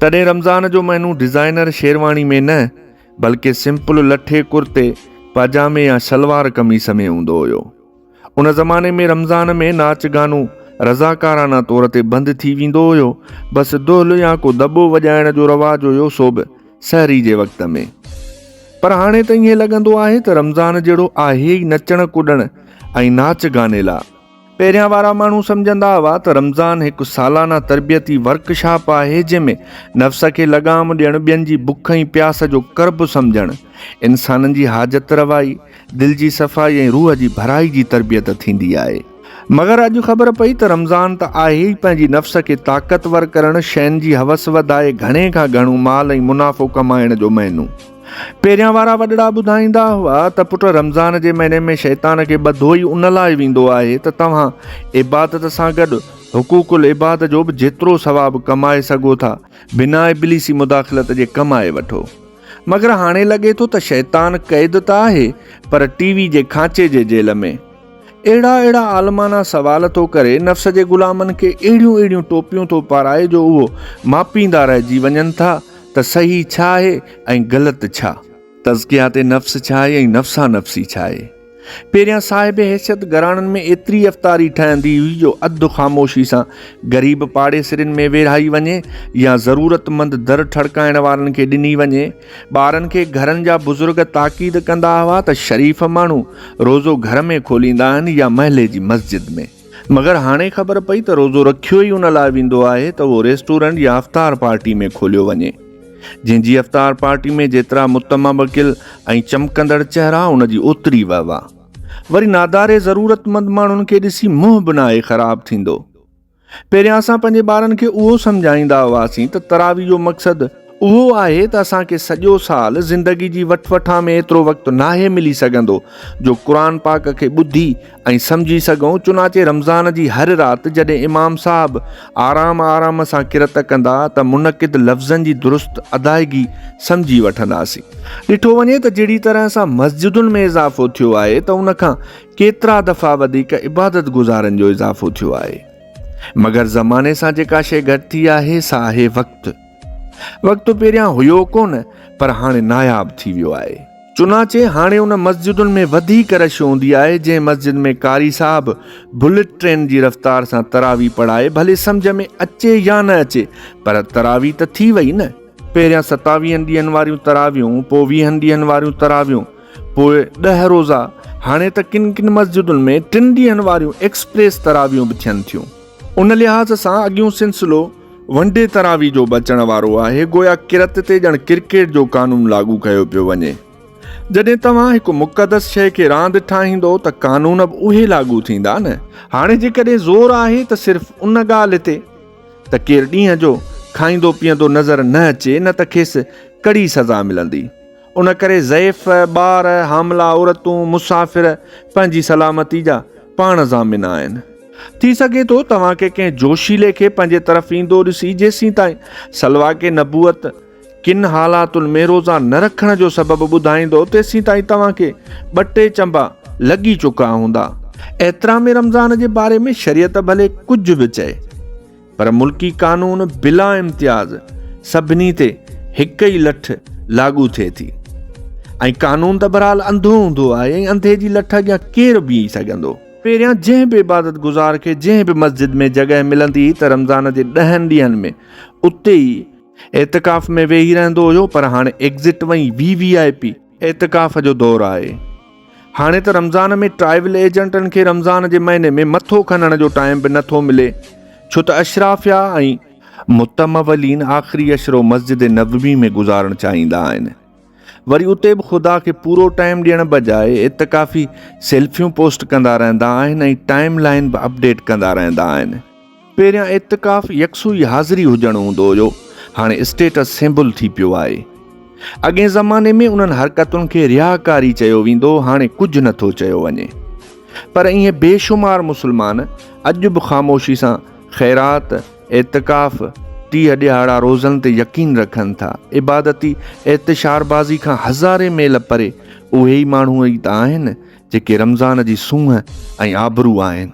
तॾहिं रमज़ान जो महीनो डिज़ाइनर शेरवाणी में न बल्कि सिंपल लठे कुर्ते पाजामे या सलवार कमीस में हूंदो हुयो। उन ज़माने में रमज़ान में नाच गानो रज़ाकाराना तौर ते बंदि थी वेंदो हुयो। बसि दुहिल या को दॿो वॼाइण जो रवाजु हुयो, सो बि सहरी जे वक़्त में। पर हाणे त ईअं लॻंदो आहे त रमज़ान जहिड़ो आहे ई नचण कुॾण ऐं नाच गाने लाइ। पहिरियां वारा माण्हू सम्झंदा हुआ त रमज़ान हिकु सालाना तरबियती वर्कशॉप आहे, जंहिंमें नफ़्स खे लगाम ॾियणु, ॿियनि जी बुख ऐं प्यास जो कर्ब सम्झणु, इंसाननि जी हाजत रवाई, दिलि जी सफ़ाई ऐं रूह जी भराई जी तरबियत थींदी आहे। मगर अॼु ख़बर पई त रमज़ान त आहे ई पंहिंजी नफ़्स खे ताक़तवर करणु, शयुनि जी हवस वधाए घणे खां घणो माल ऐं मुनाफ़ो कमाइण जो महीनो। पहिरियां वारा वॾड़ा ॿुधाईंदा हुआ त पुट रमज़ान जे महीने में शैतान खे ॿधो ई उन लाइ वेंदो आहे त तव्हां इबादत सां गॾु हुकूकुल इबाद जो बि जेतिरो सवाबु कमाए सघो था, बिना इब्लीसी मुदाख़लत जे कमाए वठो। मगर हाणे लॻे थो त शैतान क़ैद त आहे, पर टीवी जे खांचे जे जेल में। अहिड़ा आलमाना सवाल थो करे, नफ़्स जे ग़ुलामनि खे अहिड़ियूं टोपियूं थो पाराए जो उहो मापींदा रहिजी वञनि था त सही छा आहे ऐं ग़लति छा, तज़कियात नफ़्स छा आहे ऐं नफ़्सा नफ़्सी छा आहे। पहिरियां साहिब हैसियत घराणनि में एतिरी अफ़तारी ठहंदी हुई जो अधु ख़ामोशी सां ग़रीब पाड़ेसरियुनि में विरहाई वञे या ज़रूरतमंद दर ठड़काइण वारनि खे ॾिनी वञे। ॿारनि खे घरनि जा बुज़ुर्ग ताक़ीद कंदा हुआ त शरीफ़ माण्हू रोज़ो घर में खोलींदा आहिनि या महले जी मस्जिद में। मगर हाणे ख़बर पई त रोज़ो रखियो ई उन लाइ वेंदो आहे त उहो रेस्टोरेंट या अफ़तार पार्टी में खोलियो वञे, जंहिंजी अफ़तार पार्टी में जेतिरा मुतमकिल ऐं चमकंदड़ चेहरा, उन जी ओतिरी वाह। वरी नादारे ज़रूरतमंद माण्हुनि खे ॾिसी मुंहुं बनाए ख़राबु थींदो। पहिरियां असां पंहिंजे ॿारनि खे उहो सम्झाईंदा हुआसीं त तरावी जो मक़सदु उहो आहे त असांखे सॼो साल ज़िंदगी जी वठवठा में एतिरो वक़्तु नाहे मिली सघंदो जो क़ुर पाक खे ॿुधी ऐं सम्झी सघूं। चुनाचे रमज़ान जी हर राति जॾहिं इमाम साहब आराम सां किरत कंदा त मुनक़िद लफ़्ज़नि जी दुरुस्त अदायगी सम्झी वठंदासीं। ॾिठो वञे त जहिड़ी तरह सां मस्जिदुनि में इज़ाफ़ो थियो आहे त उनखां केतिरा दफ़ा वधीक इबादत गुज़ारनि जो इज़ाफ़ो थियो आहे। मगर ज़माने सां जेका शइ घटि थी आहे सा आहे वक़्तु। वक़्तु पहिरियां हुयो कोन, पर हाणे नायाब थी वियो आहे। चुनाचे हाणे उन मस्जिदुनि में वधीक रश हूंदी आहे जंहिं मस्जिद में कारी साहब बुलेट ट्रेन जी रफ़्तार सां तरावी पढ़ाए, भले सम्झ में अचे या न अचे, पर तरावी त थी वई न। पहिरियां 27 ॾींहंनि वारियूं तरावियूं, पोइ 20 ॾींहंनि वारियूं तरावियूं, पोइ 10 रोज़ा। हाणे त किन मस्जिदुनि में 3 ॾींहंनि वारियूं एक्सप्रेस तरावियूं बि थियनि थियूं। उन लिहाज़ सां अॻियूं सिलसिलो वनडे तरावी जो बचण वारो आहे। गोया किरत ते ॼण क्रिकेट जो कानून लागू कयो पियो वञे। जॾहिं तव्हां हिकु मुक़दस शइ खे रांदि ठाहींदो त कानून बि उहे लागू थींदा न। हाणे जेकॾहिं ज़ोर आहे त सिर्फ़ु उन ॻाल्हि ते त केरु ॾींहं जो खाईंदो पीअंदो नज़र न अचे, न त खेसि कड़ी सज़ा मिलंदी। उन करे ज़ईफ़, ॿार, हामला औरतूं, मुसाफ़िर पंहिंजी सलामती जा पाण ज़ामिन आहिनि। थी सघे थो तव्हांखे कंहिं जोशीले खे पंहिंजे तरफ़ ईंदो ॾिसी जेसीं ताईं सलवा के नबूअत किन हालातुल में रोज़ा न रखण जो सबबु ॿुधाईंदो, तेसीं ताईं तव्हांखे 2-3 चंबा लॻी चुका हूंदा। एतिराम रमज़ान जे बारे में शरीयत भले कुझु बि चए, पर मुल्की कानून बिला इम्तियाज़ सभिनी ते हिक ई लठ लागू थिए थी। ऐं कानून त बहरहाल अंधो हूंदो आहे ऐं अंधे जी लठ अॻियां केरु बीही सघंदो। पहिरियां जंहिं बि इबादत गुज़ार खे जंहिं बि मस्जिद में जॻह मिलंदी त रमज़ान जे 10 ॾींहंनि में उते ई एतिकाफ़ में वेही रहंदो हुयो। पर हाणे एग्ज़िट वई VIP एतिकाफ़ जो दौरु आहे। हाणे त रमज़ान में ट्राइवल एजेंटनि खे रमज़ान जे महीने में मथो खणण जो टाइम बि नथो मिले, छो त अशराफिया ऐं मुतमवलीन आख़िरी अशरो मस्जिद नबवी में गुज़ारणु चाहींदा आहिनि। वरी उते बि ख़ुदा खे पूरो टाइम ॾियण बजाए एतिकाफ़ी सेल्फियूं पोस्ट कंदा रहंदा आहिनि ऐं टाइम लाइन बि अपडेट कंदा रहंदा आहिनि। पहिरियां एतिकाफ़ यकसूई हाज़िरी हुजणु हूंदो हुयो, हाणे स्टेटस सिंबल थी पियो आहे। अॻे ज़माने में उन्हनि हरकतुनि खे रियाकारी चयो वेंदो, हाणे कुझु नथो चयो वञे। पर ईअं बेशुमार मुस्लमान अॼु बि ख़ामोशी सां ख़ैरात, एतिकाफ़, 30 ॾियारा रोज़नि ते यकीन रखनि था। इबादती एतिशारबाज़ी खां हज़ारे मेल परे उहे ई माण्हू ई त आहिनि जेके रमज़ान जी सूंहं ऐं आबरू आहिनि।